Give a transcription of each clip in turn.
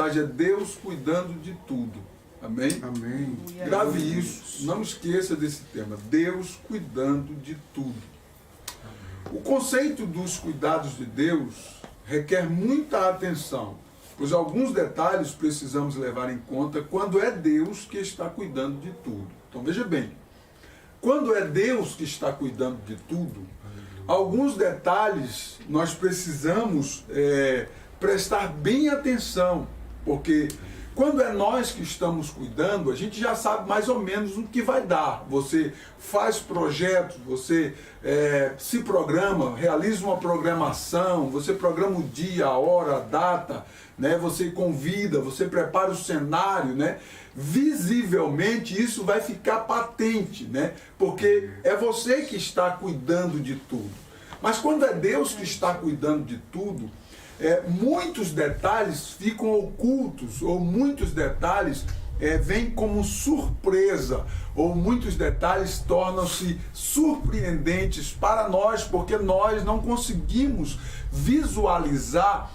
mensagem é Deus cuidando de tudo. Amém? Amém. Grave isso, não esqueça desse tema, Deus cuidando de tudo. O conceito dos cuidados de Deus requer muita atenção, pois alguns detalhes precisamos levar em conta quando é Deus que está cuidando de tudo. Então veja bem, quando é Deus que está cuidando de tudo, alguns detalhes nós precisamos prestar bem atenção, porque quando é nós que estamos cuidando, a gente já sabe mais ou menos o que vai dar. Você faz projetos, você se programa, realiza uma programação, você programa o dia, a hora, a data, né? Você convida, você prepara o cenário, né? Visivelmente isso vai ficar patente, né? Porque é você que está cuidando de tudo. Mas quando é Deus que está cuidando de tudo, muitos detalhes ficam ocultos, ou muitos detalhes vêm como surpresa, ou muitos detalhes tornam-se surpreendentes para nós, porque nós não conseguimos visualizar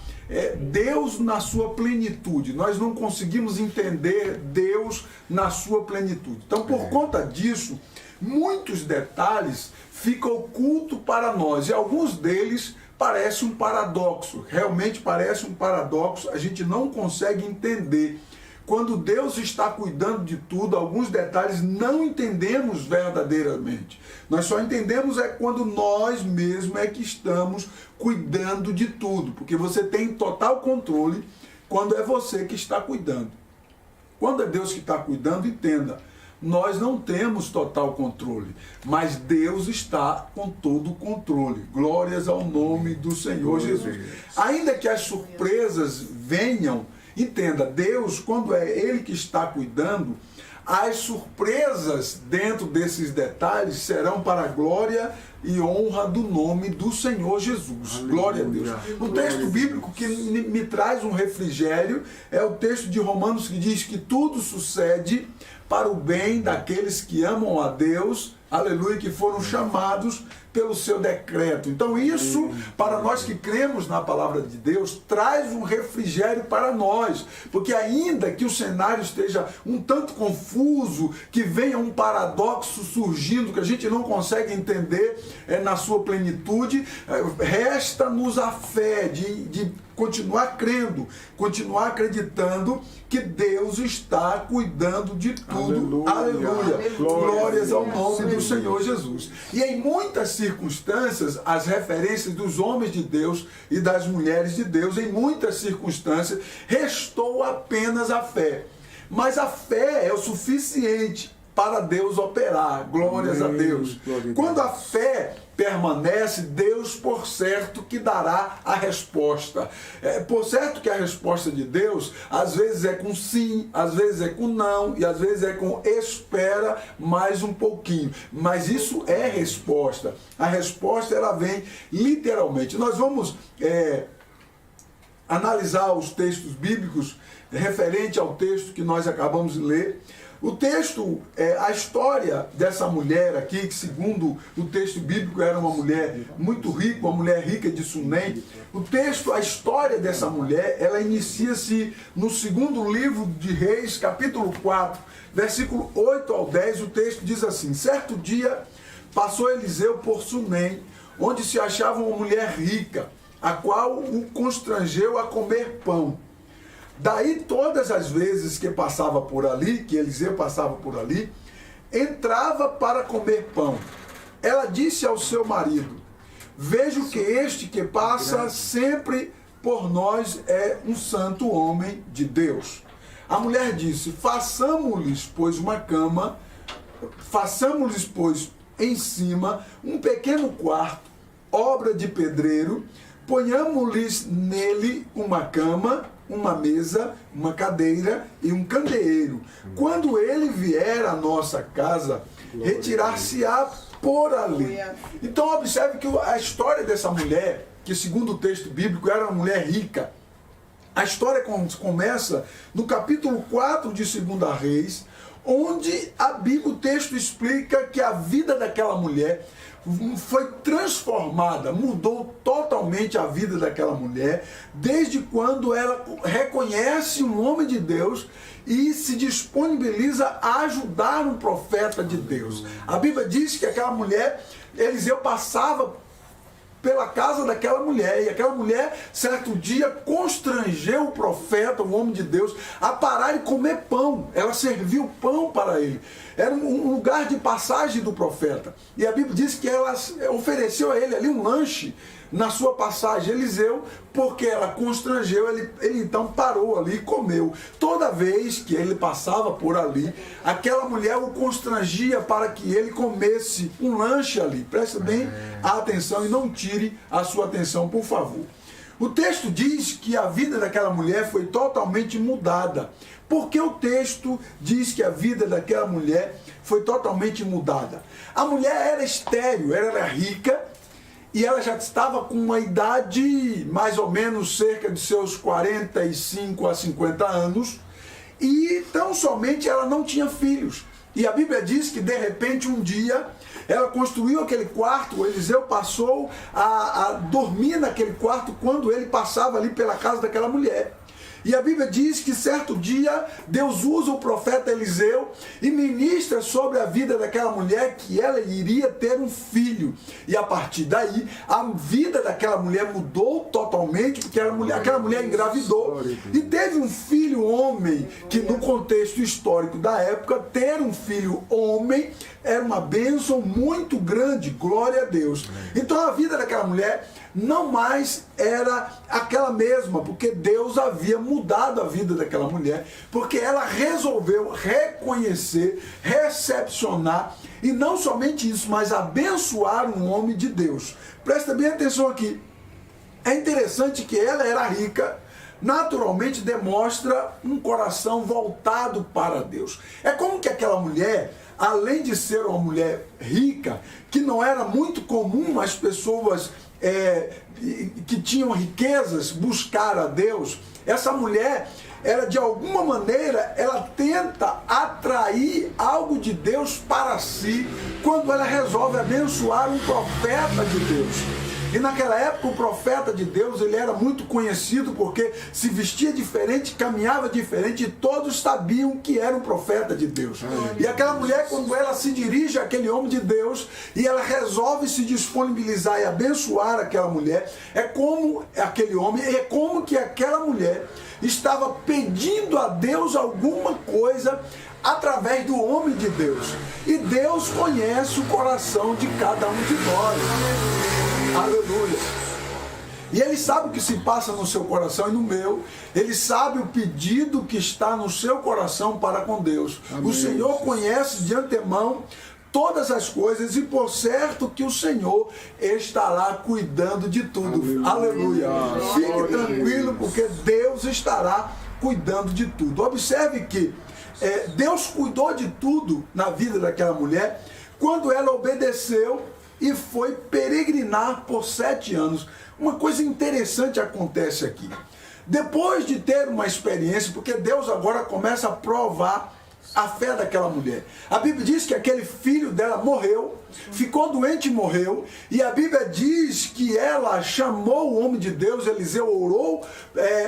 Deus na sua plenitude, nós não conseguimos entender Deus na sua plenitude. Então, por conta disso, muitos detalhes ficam ocultos para nós, e alguns deles parece um paradoxo, realmente parece um paradoxo, a gente não consegue entender. Quando Deus está cuidando de tudo, alguns detalhes não entendemos verdadeiramente. Nós só entendemos quando nós mesmos que estamos cuidando de tudo, porque você tem total controle quando é você que está cuidando. Quando é Deus que está cuidando, entenda, nós não temos total controle, mas Deus está com todo o controle. Glórias ao nome do Senhor Jesus. Ainda que as surpresas venham, entenda, Deus, quando é Ele que está cuidando, as surpresas dentro desses detalhes serão para a glória e honra do nome do Senhor Jesus. Aleluia. Glória a Deus. O texto bíblico que me traz um refrigério é o texto de Romanos que diz que tudo sucede para o bem daqueles que amam a Deus, aleluia, que foram chamados pelo seu decreto. Então isso, para nós que cremos na palavra de Deus, traz um refrigério para nós, porque ainda que o cenário esteja um tanto confuso, que venha um paradoxo surgindo, que a gente não consegue entender na sua plenitude, resta-nos a fé de continuar crendo, continuar acreditando que Deus está cuidando de tudo. Aleluia. Aleluia. Glórias ao nome do Senhor Jesus. E em muitas circunstâncias, as referências dos homens de Deus e das mulheres de Deus, em muitas circunstâncias, restou apenas a fé. Mas a fé é o suficiente para Deus operar. Glórias a Deus. Quando a fé permanece, Deus por certo que dará a resposta. Por certo que a resposta de Deus às vezes é com sim, às vezes é com não, e às vezes é com espera mais um pouquinho. Mas isso é resposta. A resposta ela vem literalmente. Nós vamos analisar os textos bíblicos referente ao texto que nós acabamos de ler. O texto, a história dessa mulher aqui, que segundo o texto bíblico era uma mulher muito rica, uma mulher rica de Sunem. O texto, a história dessa mulher, ela inicia-se no segundo livro de Reis, capítulo 4, versículo 8 ao 10, o texto diz assim: certo dia passou Eliseu por Sunem, onde se achava uma mulher rica, a qual o constrangeu a comer pão. Daí todas as vezes que passava por ali, que Eliseu passava por ali, entrava para comer pão. Ela disse ao seu marido: vejo que este que passa sempre por nós é um santo homem de Deus. A mulher disse: façamos-lhes, pois, uma cama, façamos-lhes, pois, em cima um pequeno quarto, obra de pedreiro, ponhamos-lhes nele uma cama, uma mesa, uma cadeira e um candeeiro. Quando ele vier à nossa casa, retirar-se-á por ali. Então observe que a história dessa mulher, que segundo o texto bíblico era uma mulher rica, a história começa no capítulo 4 de 2 Reis, onde a Bíblia, o texto explica que a vida daquela mulher foi transformada, mudou totalmente a vida daquela mulher, desde quando ela reconhece um homem de Deus e se disponibiliza a ajudar um profeta de Deus. A Bíblia diz que aquela mulher, Eliseu passava pela casa daquela mulher, e aquela mulher, certo dia, constrangeu o profeta, o homem de Deus, a parar e comer pão. Ela serviu pão para ele. Era um lugar de passagem do profeta. E a Bíblia diz que ela ofereceu a ele ali um lanche na sua passagem. Eliseu, porque ela constrangeu, ele então parou ali e comeu. Toda vez que ele passava por ali, aquela mulher o constrangia para que ele comesse um lanche ali. Preste bem a atenção e não tire a sua atenção, por favor. O texto diz que a vida daquela mulher foi totalmente mudada. Por que o texto diz que a vida daquela mulher foi totalmente mudada? A mulher era estéril, ela era rica, e ela já estava com uma idade, mais ou menos, cerca de seus 45 a 50 anos, e tão somente ela não tinha filhos. E a Bíblia diz que, de repente, um dia, ela construiu aquele quarto, o Eliseu passou a dormir naquele quarto quando ele passava ali pela casa daquela mulher. E a Bíblia diz que certo dia Deus usa o profeta Eliseu e ministra sobre a vida daquela mulher que ela iria ter um filho. E a partir daí, a vida daquela mulher mudou totalmente, porque aquela mulher engravidou e teve um filho homem, que no contexto histórico da época, ter um filho homem era uma bênção muito grande, glória a Deus. Então a vida daquela mulher não mais era aquela mesma, porque Deus havia mudado a vida daquela mulher, porque ela resolveu reconhecer, recepcionar, e não somente isso, mas abençoar um homem de Deus. Presta bem atenção aqui. É interessante que ela era rica, naturalmente demonstra um coração voltado para Deus. É como que aquela mulher, além de ser uma mulher rica, que não era muito comum as pessoas que tinham riquezas buscar a Deus, essa mulher, ela de alguma maneira, ela tenta atrair algo de Deus para si, quando ela resolve abençoar um profeta de Deus. E naquela época o profeta de Deus, ele era muito conhecido porque se vestia diferente, caminhava diferente, e todos sabiam que era um profeta de Deus. E aquela mulher, quando ela se dirige àquele homem de Deus e ela resolve se disponibilizar e abençoar aquela mulher, é como aquele homem, é como que aquela mulher estava pedindo a Deus alguma coisa através do homem de Deus. E Deus conhece o coração de cada um de nós. Aleluia. E Ele sabe o que se passa no seu coração e no meu. Ele sabe o pedido que está no seu coração para com Deus. Amém. O Senhor conhece de antemão todas as coisas, e por certo que o Senhor estará cuidando de tudo. Aleluia. Fique tranquilo, porque Deus estará cuidando de tudo. Observe que Deus cuidou de tudo na vida daquela mulher quando ela obedeceu e foi peregrinar por 7 anos. Uma coisa interessante acontece aqui. Depois de ter uma experiência, porque Deus agora começa a provar a fé daquela mulher. A Bíblia diz que aquele filho dela morreu, ficou doente e morreu, e a Bíblia diz que ela chamou o homem de Deus, Eliseu orou,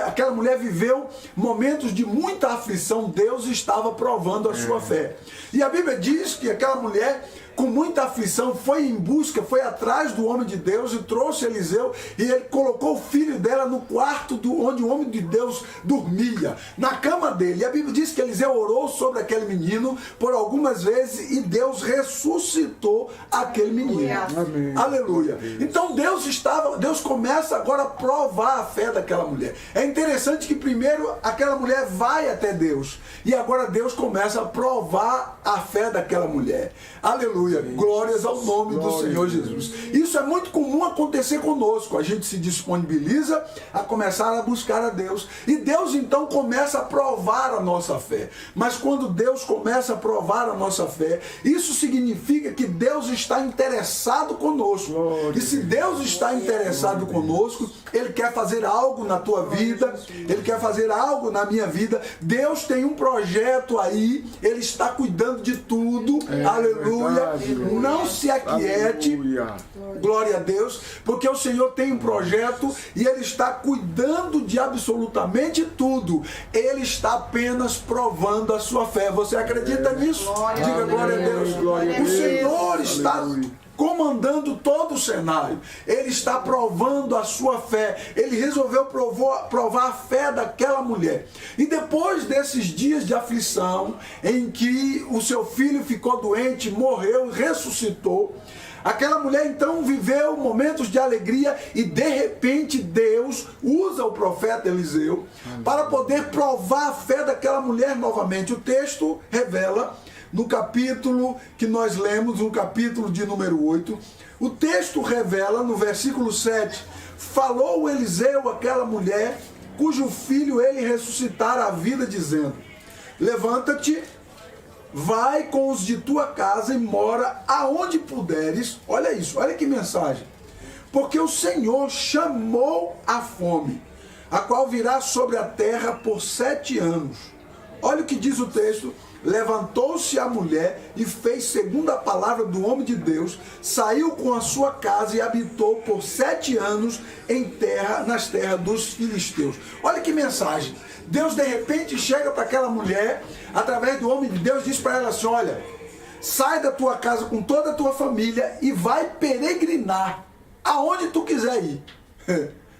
aquela mulher viveu momentos de muita aflição, Deus estava provando a sua fé. E a Bíblia diz que aquela mulher, com muita aflição, foi em busca, foi atrás do homem de Deus e trouxe Eliseu, e ele colocou o filho dela no quarto onde o homem de Deus dormia, na cama dele. E a Bíblia diz que Eliseu orou sobre aquele menino por algumas vezes e Deus ressuscitou aquele menino. Amém. Aleluia. Então Deus começa agora a provar a fé daquela mulher. É interessante que primeiro aquela mulher vai até Deus, e agora Deus começa a provar a fé daquela mulher. Aleluia. Glórias ao nome do Senhor Jesus. Isso é muito comum acontecer conosco. A gente se disponibiliza a começar a buscar a Deus, e Deus então começa a provar a nossa fé. Mas quando Deus começa a provar a nossa fé, isso significa que Deus está interessado conosco. E se Deus está interessado conosco, Ele quer fazer algo na tua vida, Ele quer fazer algo na minha vida. Deus tem um projeto aí, Ele está cuidando de tudo. Aleluia. Não se aquiete, glória a Deus, porque o Senhor tem um projeto e Ele está cuidando de absolutamente tudo. Ele está apenas provando a sua fé. Você acredita nisso? Diga glória a Deus. O Senhor está comandando todo o cenário. Ele está provando a sua fé. Ele resolveu provar a fé daquela mulher. E depois desses dias de aflição, em que o seu filho ficou doente, morreu, ressuscitou, aquela mulher então viveu momentos de alegria e de repente Deus usa o profeta Eliseu para poder provar a fé daquela mulher novamente. O texto revela, no capítulo que nós lemos, no capítulo de número 8, o texto revela no versículo 7, falou Eliseu àquela mulher, cujo filho ele ressuscitara a vida, dizendo, levanta-te, vai com os de tua casa e mora aonde puderes. Olha isso, olha que mensagem. Porque o Senhor chamou a fome, a qual virá sobre a terra por 7 anos. Olha o que diz o texto. Levantou-se a mulher e fez segundo a palavra do homem de Deus, saiu com a sua casa e habitou por 7 anos nas terras dos filisteus. Olha que mensagem. Deus de repente chega para aquela mulher, através do homem de Deus, diz para ela assim, olha, sai da tua casa com toda a tua família e vai peregrinar aonde tu quiser ir.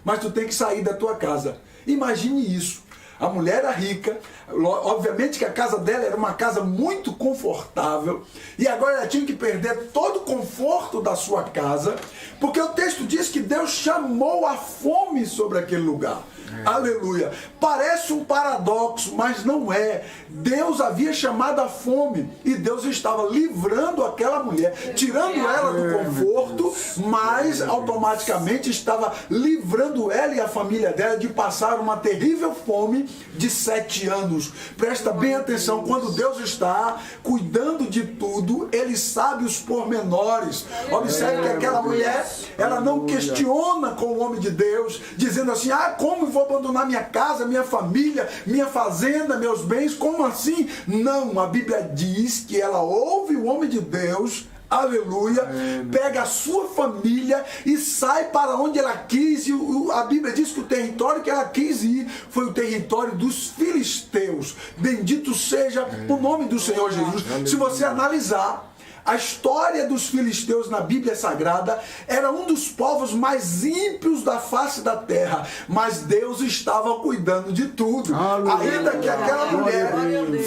Mas tu tem que sair da tua casa. Imagine isso. A mulher era rica, obviamente que a casa dela era uma casa muito confortável, e agora ela tinha que perder todo o conforto da sua casa, porque o texto diz que Deus chamou a fome sobre aquele lugar. Aleluia. Parece um paradoxo, mas não é. Deus havia chamado a fome e Deus estava livrando aquela mulher, tirando ela do conforto, mas automaticamente estava livrando ela e a família dela de passar uma terrível fome de 7 anos. Presta bem atenção, quando Deus está cuidando de tudo, Ele sabe os pormenores. Observe que aquela mulher, ela não questiona com o homem de Deus, dizendo assim, como vou abandonar minha casa, minha família, minha fazenda, meus bens, como assim? Não, a Bíblia diz que ela ouve o homem de Deus, aleluia, pega a sua família e sai para onde ela quis. E a Bíblia diz que o território que ela quis ir foi o território dos filisteus. Bendito seja o nome do Senhor Jesus. Se você analisar a história dos filisteus na Bíblia Sagrada, era um dos povos mais ímpios da face da terra, mas Deus estava cuidando de tudo. Ainda que aquela mulher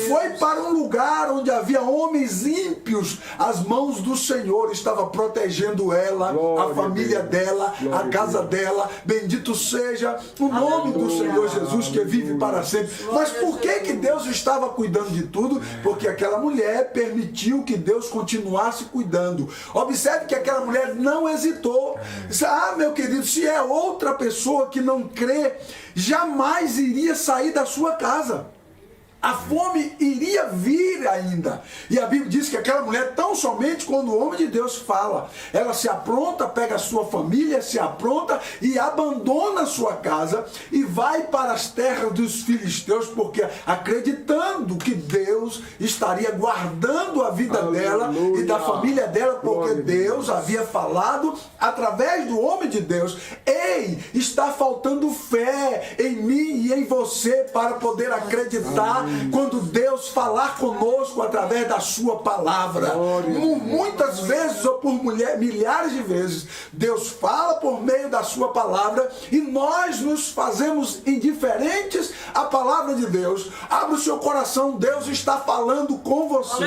foi para um lugar onde havia homens ímpios, as mãos do Senhor estavam protegendo ela, a família dela, a casa dela. Bendito seja o nome do Senhor Jesus, que vive para sempre. Mas por que Deus estava cuidando de tudo? Porque aquela mulher permitiu que Deus continuasse cuidando. Observe que aquela mulher não hesitou. Meu querido, se é outra pessoa que não crê, jamais iria sair da sua casa. A fome iria vir ainda. E a Bíblia diz que aquela mulher, tão somente quando o homem de Deus fala, ela se apronta, pega a sua família, se apronta e abandona a sua casa e vai para as terras dos filisteus, porque acreditando que Deus estaria guardando a vida dela e da família dela, porque Deus havia falado através do homem de Deus. Ei, está faltando fé em mim e em você para poder acreditar quando Deus falar conosco através da sua palavra. Muitas vezes, ou por milhares de vezes, Deus fala por meio da sua palavra e nós nos fazemos indiferentes à palavra de Deus. Abra o seu coração, Deus está falando com você.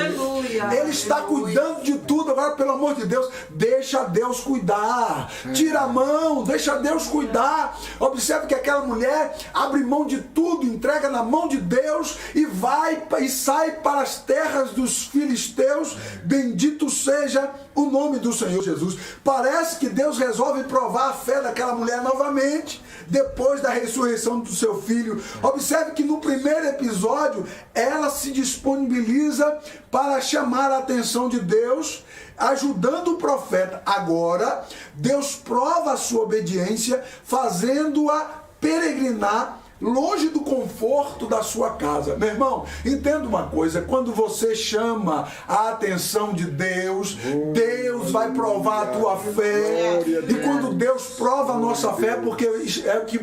Ele está cuidando de tudo. Agora, pelo amor de Deus, deixa Deus cuidar. Tira a mão, deixa Deus cuidar. Observe que aquela mulher abre mão de tudo, entrega na mão de Deus e vai e sai para as terras dos filisteus. Bendito seja o nome do Senhor Jesus. Parece que Deus resolve provar a fé daquela mulher novamente, depois da ressurreição do seu filho. Observe que no primeiro episódio, ela se disponibiliza para chamar a atenção de Deus, ajudando o profeta. Agora, Deus prova a sua obediência, fazendo-a peregrinar longe do conforto da sua casa. Meu irmão, entenda uma coisa, quando você chama a atenção de Deus, Deus vai provar a tua fé, e quando Deus prova a nossa fé,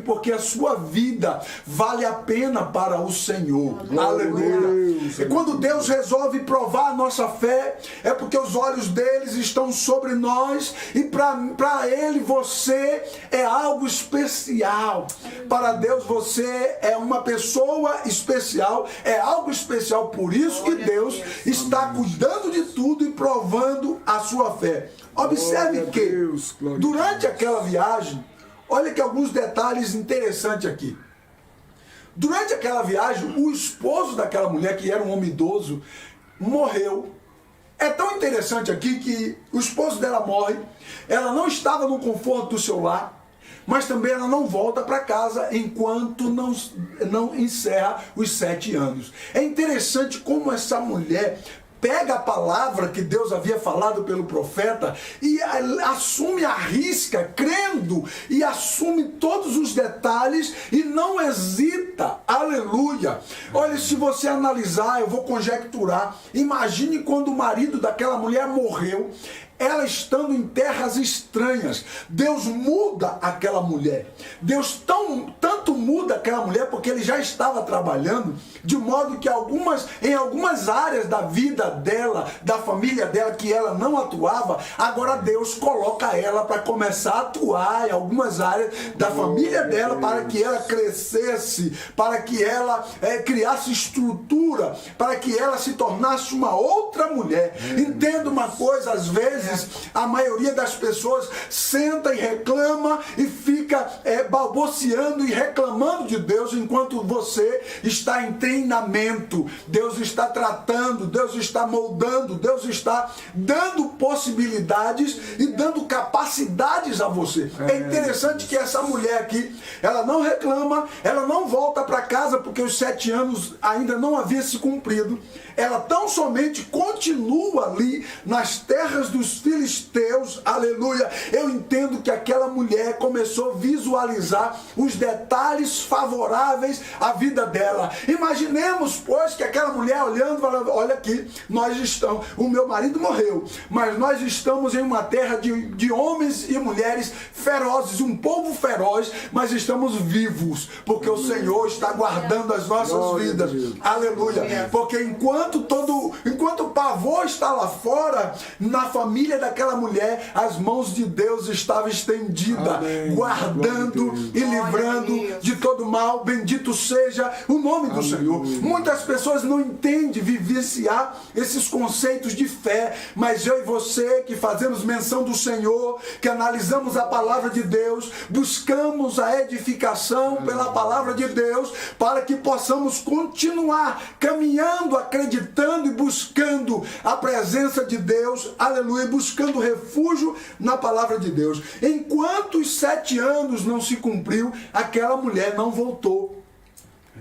porque a sua vida vale a pena para o Senhor. Aleluia. E quando Deus resolve provar a nossa fé, é porque os olhos deles estão sobre nós, e para Ele você é algo especial. Para Deus você é uma pessoa especial, é algo especial. Por isso que Deus está cuidando de tudo e provando a sua fé. Observe que durante aquela viagem, olha que alguns detalhes interessantes aqui. Durante aquela viagem, o esposo daquela mulher, que era um homem idoso, morreu. É tão interessante aqui que o esposo dela morre, ela não estava no conforto do seu lar, mas também ela não volta para casa enquanto não encerra os 7 anos. É interessante como essa mulher pega a palavra que Deus havia falado pelo profeta e assume a risca, crendo, e assume todos os detalhes e não hesita. Aleluia! Olha, se você analisar, eu vou conjecturar, imagine quando o marido daquela mulher morreu, ela estando em terras estranhas. Deus muda aquela mulher. Deus tanto muda aquela mulher porque ele já estava trabalhando, de modo que em algumas áreas da vida dela, da família dela, que ela não atuava, agora Deus coloca ela para começar a atuar em algumas áreas da família dela, para que ela crescesse, para que ela criasse estrutura, para que ela se tornasse uma outra mulher. Entenda uma coisa, às vezes a maioria das pessoas senta e reclama e fica balbuciando e reclamando de Deus, enquanto você está em treinamento. Deus está tratando, Deus está moldando, Deus está dando possibilidades e dando capacidades a você. É interessante que essa mulher aqui, ela não reclama, ela não volta para casa porque os 7 anos ainda não haviam se cumprido. Ela tão somente continua ali nas terras dos filisteus. Aleluia. Eu entendo que aquela mulher começou a visualizar os detalhes favoráveis à vida dela. Imaginemos, pois, que aquela mulher olhando, falando: olha aqui, o meu marido morreu, mas nós estamos em uma terra de homens e mulheres ferozes, um povo feroz, mas estamos vivos, porque o Senhor está guardando as nossas vidas. Aleluia. Porque enquanto o pavor está lá fora, na família daquela mulher, as mãos de Deus estavam estendidas, guardando e livrando de todo mal. Bendito seja o nome do Senhor. Muitas pessoas não entendem vivenciar esses conceitos de fé, mas eu e você que fazemos menção do Senhor, que analisamos a palavra de Deus, buscamos a edificação pela palavra de Deus, para que possamos continuar caminhando, acreditando e buscando a presença de Deus, aleluia, buscando refúgio na palavra de Deus. Enquanto os 7 anos não se cumpriu, aquela mulher não voltou.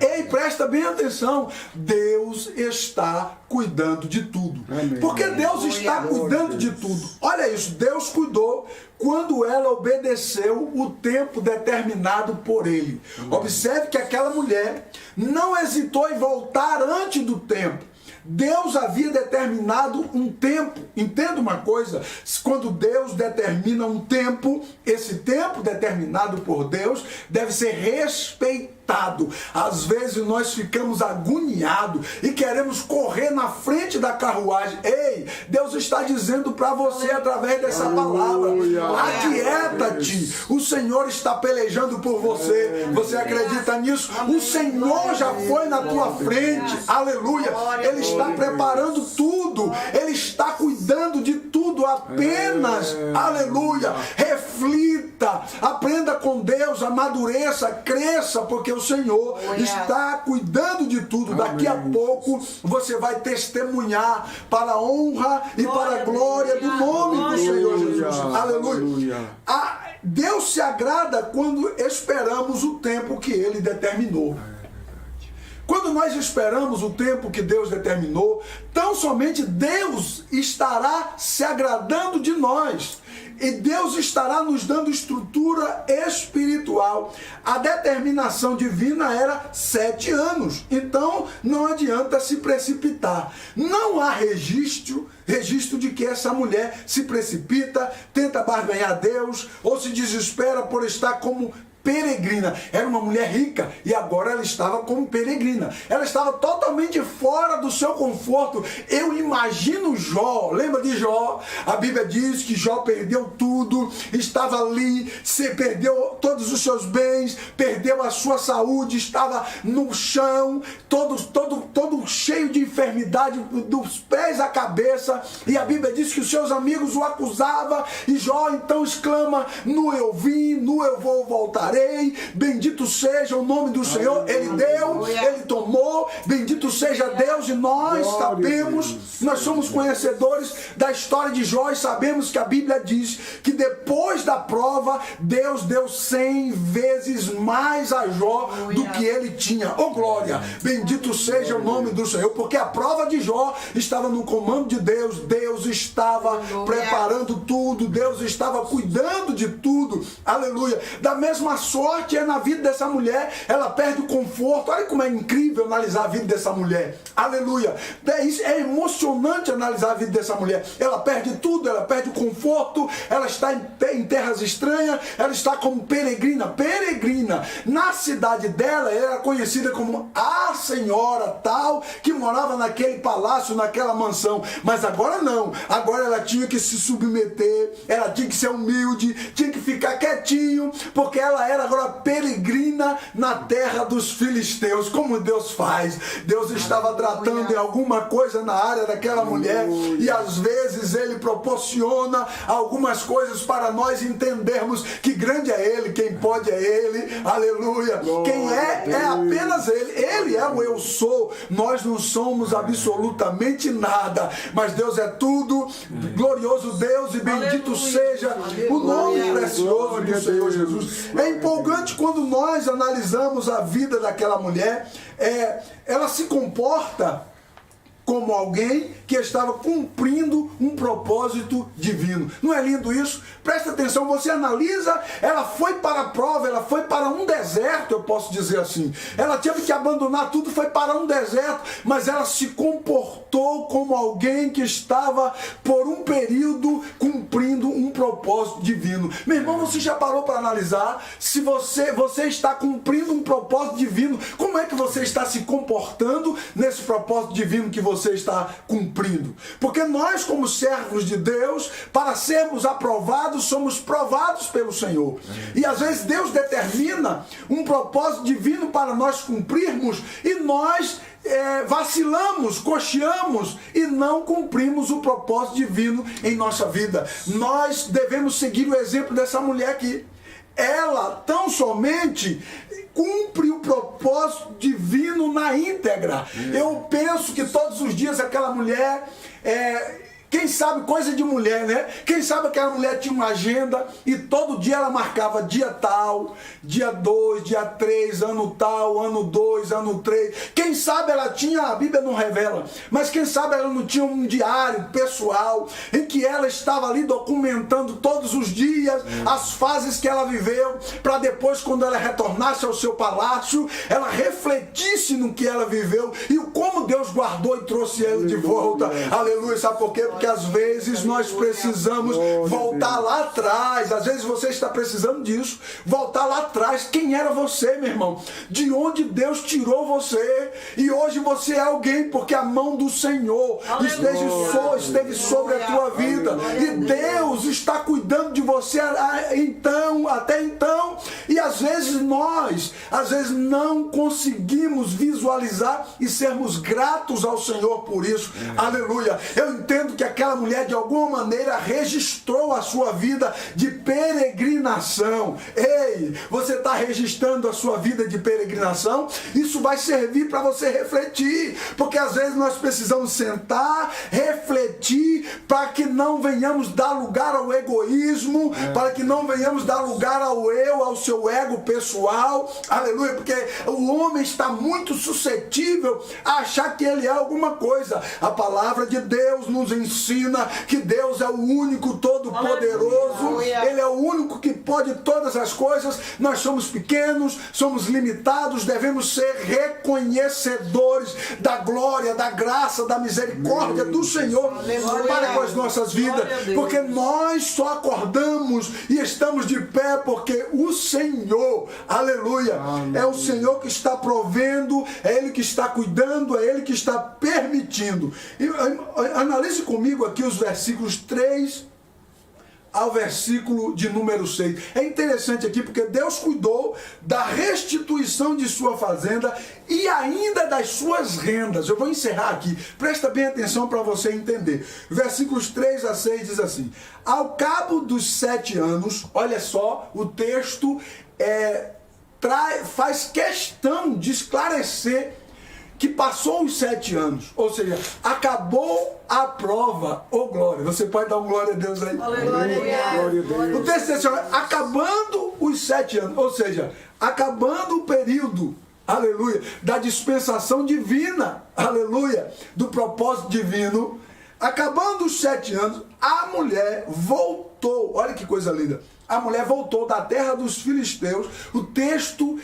Ei, presta bem atenção, Deus está cuidando de tudo. Amém. Porque Deus está cuidando de tudo. Olha isso, Deus cuidou quando ela obedeceu o tempo determinado por Ele. Amém. Observe que aquela mulher não hesitou em voltar antes do tempo. Deus havia determinado um tempo. Entenda uma coisa, quando Deus determina um tempo, esse tempo determinado por Deus deve ser respeitado. Às vezes nós ficamos agoniados e queremos correr na frente da carruagem. Ei, Deus está dizendo para você através dessa palavra: aquieta-te, o Senhor está pelejando por você. Você acredita nisso? O Senhor já foi na tua frente, aleluia. Ele está preparando tudo, Ele está cuidando de tudo. Apenas, aleluia, reflita, aprenda com Deus, amadureça, cresça, porque o Senhor está cuidando de tudo. Daqui a pouco você vai testemunhar para a honra e para a glória do nome do Senhor Jesus. Aleluia. Deus se agrada quando esperamos o tempo que Ele determinou. Quando nós esperamos o tempo que Deus determinou, tão somente Deus estará se agradando de nós. E Deus estará nos dando estrutura espiritual. A determinação divina era 7 anos. Então, não adianta se precipitar. Não há registro de que essa mulher se precipita, tenta barganhar Deus, ou se desespera por estar como peregrina. Era uma mulher rica e agora ela estava como peregrina. Ela estava totalmente fora do seu conforto. Eu imagino Jó. Lembra de Jó? A Bíblia diz que Jó perdeu tudo, estava ali, perdeu todos os seus bens, perdeu a sua saúde, estava no chão, todo cheio de enfermidade, dos pés à cabeça. E a Bíblia diz que os seus amigos o acusavam, e Jó então exclama: nu eu vim, nu eu vou voltarei. Bendito seja o nome do Senhor. Ele deu, Ele tomou. Bendito seja Deus. E nós sabemos, nós somos conhecedores da história de Jó, e sabemos que a Bíblia diz que depois da prova, Deus deu 100 vezes mais a Jó do que ele tinha. Oh glória! Bendito seja o nome do Senhor, porque a prova de Jó estava no comando de Deus. Deus estava preparando tudo, Deus estava cuidando de tudo. Aleluia! Da mesma sorte é na vida dessa mulher. Ela perde o conforto. Olha como é incrível analisar a vida dessa mulher. Aleluia! É emocionante analisar a vida dessa mulher. Ela perde tudo, ela perde o conforto, ela está em terras estranhas, ela está como peregrina. Na cidade dela, ela era conhecida como a senhora tal, que morava naquele palácio, naquela mansão. Mas agora não. Agora ela tinha que se submeter, ela tinha que ser humilde, tinha que ficar quietinho, porque ela era agora peregrina na terra dos filisteus. Como Deus faz? Deus estava tratando de alguma coisa na área daquela mulher, e às vezes Ele proporciona algumas coisas para nós entendermos que grande é Ele, quem pode é Ele. Aleluia! Quem é apenas Ele. Ele é o eu sou. Nós não somos absolutamente nada, mas Deus é tudo. Glorioso Deus, e bendito seja o nome precioso do Senhor Jesus. É empolgante quando nós analisamos a vida daquela mulher. Ela se comporta como alguém que estava cumprindo um propósito divino. Não é lindo isso? Presta atenção, você analisa, ela foi para a prova, ela foi para um deserto, eu posso dizer assim. Ela teve que abandonar tudo, foi para um deserto, mas ela se comportou como alguém que estava por um período cumprindo um propósito divino. Meu irmão, você já parou para analisar? Se você está cumprindo um propósito divino, como é que você está se comportando nesse propósito divino que você está cumprindo? Porque nós, como servos de Deus, para sermos aprovados, somos provados pelo Senhor. E às vezes Deus determina um propósito divino para nós cumprirmos, e nós vacilamos, cocheamos e não cumprimos o propósito divino em nossa vida. Nós devemos seguir o exemplo dessa mulher aqui. Ela tão somente cumpre o propósito divino na íntegra. Eu penso que todos os dias aquela mulher, quem sabe coisa de mulher, né? Quem sabe aquela mulher tinha uma agenda e todo dia ela marcava dia tal, dia 2, dia 3, ano tal, ano 2, ano 3. Quem sabe ela tinha, a Bíblia não revela, mas quem sabe ela não tinha um diário pessoal em que ela estava ali documentando todos os dias as fases que ela viveu, para depois, quando ela retornasse ao seu palácio, ela refletisse no que ela viveu e o como Deus guardou e trouxe ela de volta. Aleluia. Sabe por quê? Porque às vezes nós precisamos voltar lá atrás. Às vezes você está precisando disso. Voltar lá atrás. Quem era você, meu irmão? De onde Deus tirou você? E hoje você é alguém porque a mão do Senhor esteve sobre a tua vida. E Deus está cuidando de você até então. E às vezes nós não conseguimos visualizar e sermos gratos ao Senhor por isso. Aleluia. Eu entendo que aquela mulher de alguma maneira registrou a sua vida de peregrinação. Ei, você está registrando a sua vida de peregrinação? Isso vai servir para você refletir, porque às vezes nós precisamos sentar, refletir, para que não venhamos dar lugar ao egoísmo, para que não venhamos dar lugar ao eu, ao seu ego pessoal. Aleluia, porque o homem está muito suscetível a achar achar que ele é alguma coisa. A palavra de Deus nos ensina que Deus é o único todo-poderoso, ele é o único que pode todas as coisas. Nós somos pequenos, somos limitados, devemos ser reconhecedores da glória, da graça, da misericórdia do Senhor para com as nossas vidas, porque nós só acordamos e estamos de pé porque o Senhor, aleluia, é o Senhor que está provendo, é Ele que está cuidando, é Ele que está permitindo. E analise comigo aqui os versículos 3 ao versículo de número 6. É interessante aqui porque Deus cuidou da restituição de sua fazenda e ainda das suas rendas. Eu vou encerrar aqui. Presta bem atenção para você entender. Versículos 3 a 6 diz assim: ao cabo dos 7 anos, olha só, o texto faz questão de esclarecer que passou os 7 anos, ou seja, acabou a prova, glória. Você pode dar um glória a Deus aí? Glória a Deus. O texto diz assim, acabando os 7 anos, ou seja, acabando o período, aleluia, da dispensação divina, aleluia, do propósito divino, acabando os 7 anos, a mulher voltou, olha que coisa linda. A mulher voltou da terra dos filisteus. O texto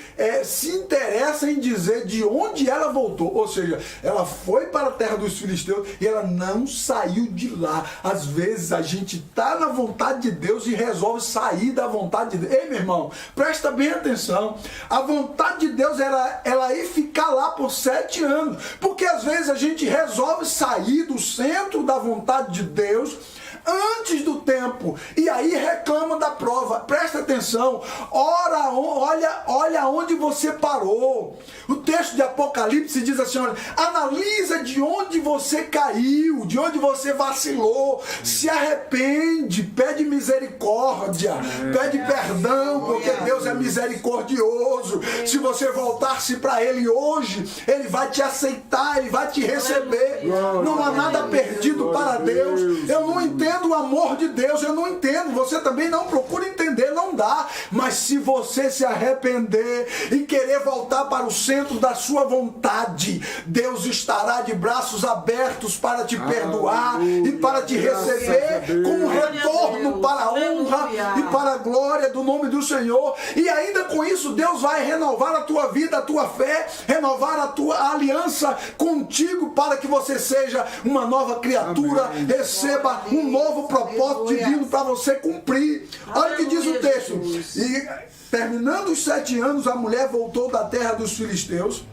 se interessa em dizer de onde ela voltou. Ou seja, ela foi para a terra dos filisteus e ela não saiu de lá. Às vezes a gente está na vontade de Deus e resolve sair da vontade de Deus. Ei, meu irmão, presta bem atenção. A vontade de Deus era ela ir ficar lá por 7 anos. Porque às vezes a gente resolve sair do centro da vontade de Deus antes do tempo, e aí reclama da prova. Presta atenção, olha onde você parou. O texto de Apocalipse diz assim, olha, analisa de onde você caiu, de onde você vacilou, se arrepende, pede misericórdia, pede perdão, porque Deus é misericordioso. Se você voltar-se para Ele hoje, Ele vai te aceitar, Ele vai te receber. Não há nada perdido para Deus. Eu não entendo o amor de Deus, eu não entendo, você também não procura entender, não dá, mas se você se arrepender e querer voltar para o centro da sua vontade, Deus estará de braços abertos para te perdoar e para te receber como retorno para a honra e para a glória do nome do Senhor. E ainda com isso Deus vai renovar a tua vida, a tua fé, renovar a tua aliança contigo para que você seja uma nova criatura, receba um novo propósito divino para você cumprir. Olha o que diz o texto. E terminando os 7 anos, a mulher voltou da terra dos filisteus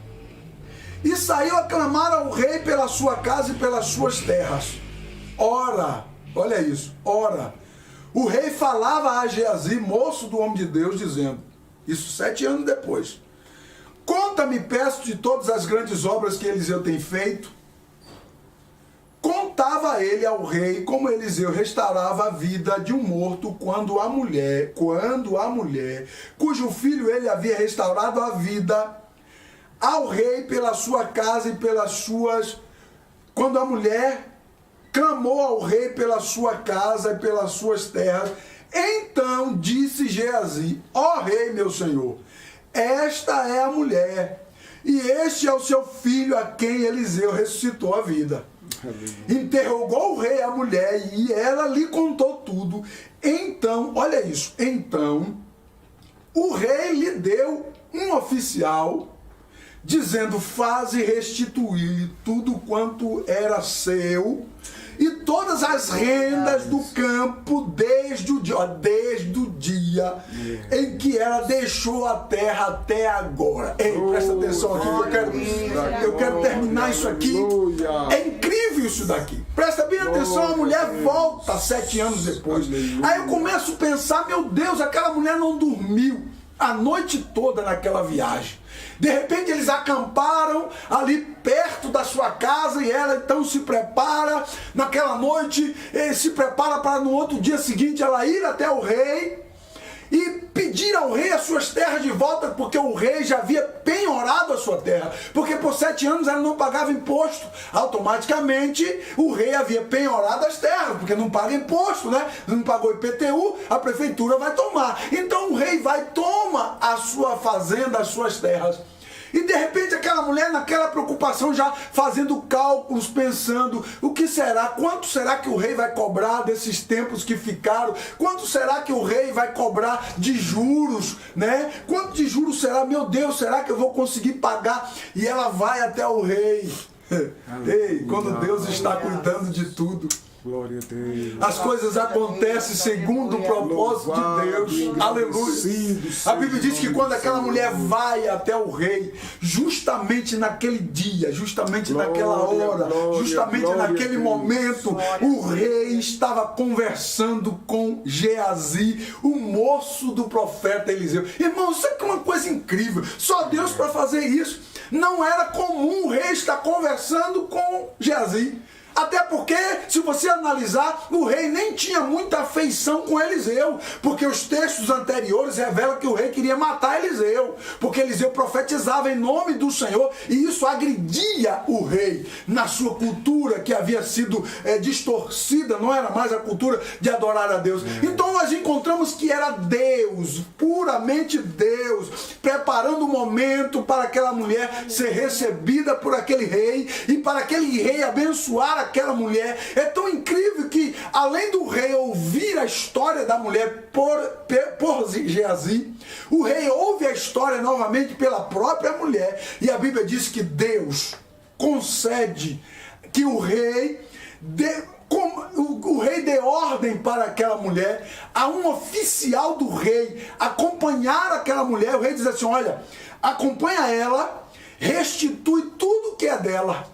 e saiu a clamar ao rei pela sua casa e pelas suas terras. Ora, olha isso, ora, o rei falava a Geazi, moço do homem de Deus, dizendo, isso 7 anos depois, conta-me, peço, de todas as grandes obras que Eliseu tem feito. Contava ele ao rei como Eliseu restaurava a vida de um morto quando a mulher, cujo filho ele havia restaurado a vida, ao rei pela sua casa e pelas suas... Quando a mulher clamou ao rei pela sua casa e pelas suas terras, então disse Geazi, ó rei meu senhor, esta é a mulher, e este é o seu filho a quem Eliseu ressuscitou a vida. Interrogou o rei a mulher e ela lhe contou tudo. Então, olha isso, então o rei lhe deu um oficial dizendo, faze restituir tudo quanto era seu e todas as rendas do campo desde o dia em que ela deixou a terra até agora. Ei, presta atenção aqui, eu quero terminar isso aqui. É incrível isso daqui. Presta bem atenção, a mulher volta 7 anos depois. Aí eu começo a pensar, meu Deus, aquela mulher não dormiu a noite toda naquela viagem. De repente eles acamparam ali perto da sua casa e ela então se prepara naquela noite, se prepara para no outro dia seguinte ela ir até o rei e pedir ao rei as suas terras de volta, porque o rei já havia penhorado a sua terra, porque por 7 anos ela não pagava imposto. Automaticamente o rei havia penhorado as terras, porque não paga imposto, né? Não pagou IPTU, a prefeitura vai tomar. Então o rei vai, toma a sua fazenda, as suas terras. E de repente aquela mulher naquela preocupação já fazendo cálculos, pensando, o que será? Quanto será que o rei vai cobrar desses tempos que ficaram? Quanto será que o rei vai cobrar de juros, né? Quanto de juros será? Meu Deus, será que eu vou conseguir pagar? E ela vai até o rei. Ei, quando Deus está cuidando de tudo, Glória a Deus. as coisas acontecem segundo o propósito de Deus. Aleluia. A Bíblia diz que quando aquela mulher vai até o rei, justamente naquele dia, justamente naquela hora, justamente naquele momento, o rei estava conversando com Geazi, o moço do profeta Eliseu. Irmão, isso é uma coisa incrível. Só Deus para fazer isso. Não era comum o rei estar conversando com Geazi. Até porque, se você analisar, o rei nem tinha muita afeição com Eliseu, porque os textos anteriores revelam que o rei queria matar Eliseu, porque Eliseu profetizava em nome do Senhor, e isso agredia o rei na sua cultura, que havia sido distorcida, não era mais a cultura de adorar a Deus. Então nós encontramos que era Deus, puramente Deus, preparando o momento para aquela mulher ser recebida por aquele rei, e para aquele rei abençoar aquela mulher. É tão incrível que, além do rei ouvir a história da mulher por Geazi, o rei ouve a história novamente pela própria mulher, e a Bíblia diz que Deus concede que o rei dê ordem para aquela mulher, a um oficial do rei acompanhar aquela mulher. O rei diz assim: olha, acompanha ela, restitui tudo que é dela.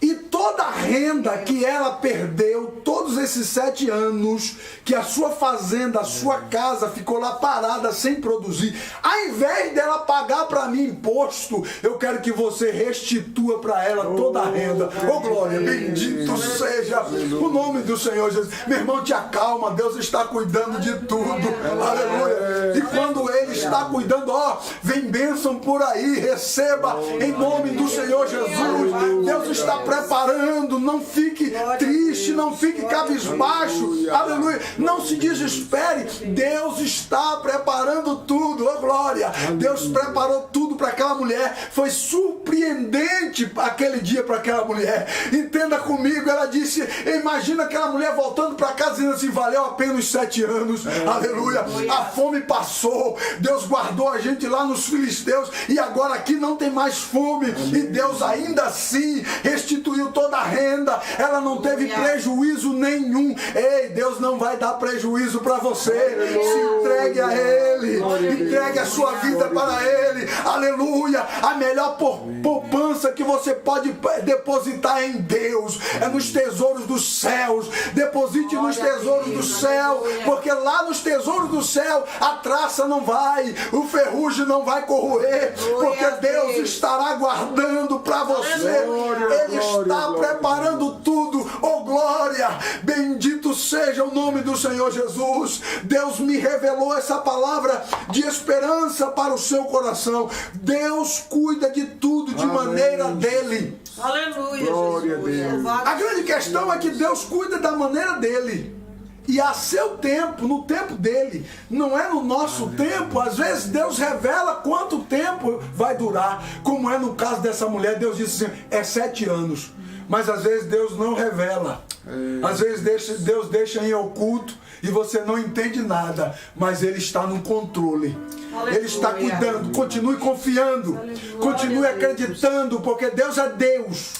E toda a renda que ela perdeu, todos esses 7 anos, que a sua fazenda, a sua casa ficou lá parada sem produzir, ao invés dela pagar para mim imposto, eu quero que você restitua para ela toda a renda. Oh glória, bendito seja o nome do Senhor Jesus. Meu irmão, te acalma, Deus está cuidando de tudo. Aleluia. E quando Ele está cuidando, ó, vem bênção por aí, receba em nome do Senhor Jesus. Deus está preparando, não fique triste, não fique cabisbaixo, aleluia, não se desespere, Deus está preparando tudo, oh glória, Deus preparou tudo para aquela mulher, foi surpreendente aquele dia para aquela mulher. Entenda comigo, ela disse, imagina aquela mulher voltando para casa dizendo assim: valeu a pena os 7 anos, aleluia, a fome passou, Deus guardou a gente lá nos filisteus e agora aqui não tem mais fome, e Deus ainda assim restituiu toda a renda, ela não teve prejuízo nenhum. Ei, Deus não vai dar prejuízo para você. Se entregue a Ele, entregue a sua vida para Ele, aleluia. A melhor poupança que você pode depositar em Deus é nos tesouros dos céus. Deposite nos tesouros do céu, porque lá nos tesouros do céu a traça não vai, o ferrugem não vai corroer, porque Deus estará guardando para você. Ele está preparando tudo, oh glória, bendito seja o nome do Senhor Jesus. Deus me revelou essa palavra de esperança para o seu coração. Deus cuida de tudo de maneira dele. Aleluia, glória a Deus. A grande questão é que Deus cuida da maneira dele. E a seu tempo, no tempo dele, não é no nosso tempo. Às vezes Deus revela quanto tempo vai durar, como é no caso dessa mulher. Deus disse assim, é 7 anos. Mas às vezes Deus não revela. Às vezes Deus deixa em oculto e você não entende nada, mas Ele está no controle. Ele está cuidando. Continue confiando, continue acreditando, porque Deus é Deus.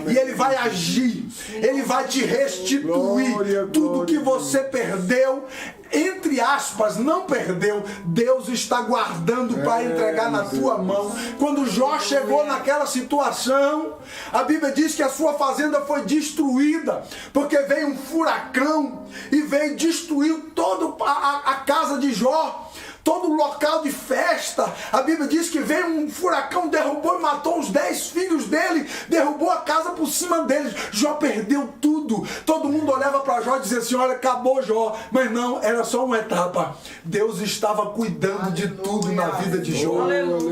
E Ele vai agir, Ele vai te restituir tudo que você perdeu, entre aspas, não perdeu. Deus está guardando para entregar na tua mão. Quando Jó chegou naquela situação, a Bíblia diz que a sua fazenda foi destruída, porque veio um furacão e veio destruir toda a casa de Jó, todo o local de festa. A Bíblia diz que veio um furacão, derrubou e matou os 10 filhos dele, derrubou a casa por cima deles. Jó perdeu tudo. tudo. Todo mundo olhava para Jó e dizia assim, olha, acabou Jó. Mas não, era só uma etapa. Deus estava cuidando de tudo na vida de Jó.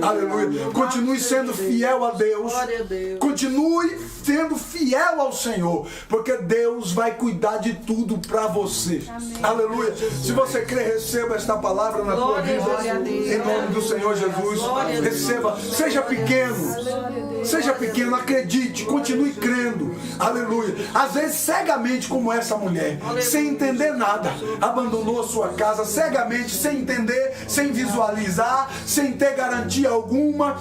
Aleluia. Continue sendo fiel a Deus. Continue sendo fiel ao Senhor, porque Deus vai cuidar de tudo para você. Aleluia. Se você crê, receba esta palavra na tua vida. Em nome do Senhor Jesus. Receba. Seja pequeno. Seja pequeno, acredite, continue crendo. Aleluia. Às vezes, cegamente, como essa mulher, sem entender nada, abandonou a sua casa cegamente, sem entender, sem visualizar, sem ter garantia alguma.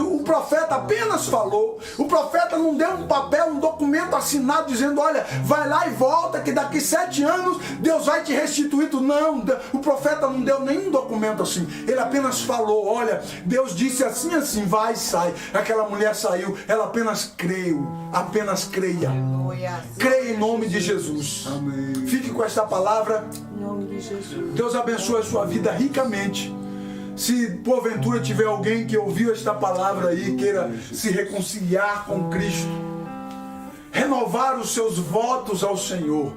O profeta apenas falou. O profeta não deu um papel, um documento assinado dizendo, olha, vai lá e volta que daqui 7 anos Deus vai te restituir tudo. Não, o profeta não deu nenhum documento assim. Ele apenas falou, olha, Deus disse assim, assim, vai e sai. Aquela mulher saiu, ela apenas creu, apenas creia. Creia em nome de Jesus. Amém. Fique com esta palavra. Em nome de Jesus. Deus abençoe a sua vida ricamente. Se porventura tiver alguém que ouviu esta palavra aí e queira se reconciliar com Cristo, renovar os seus votos ao Senhor,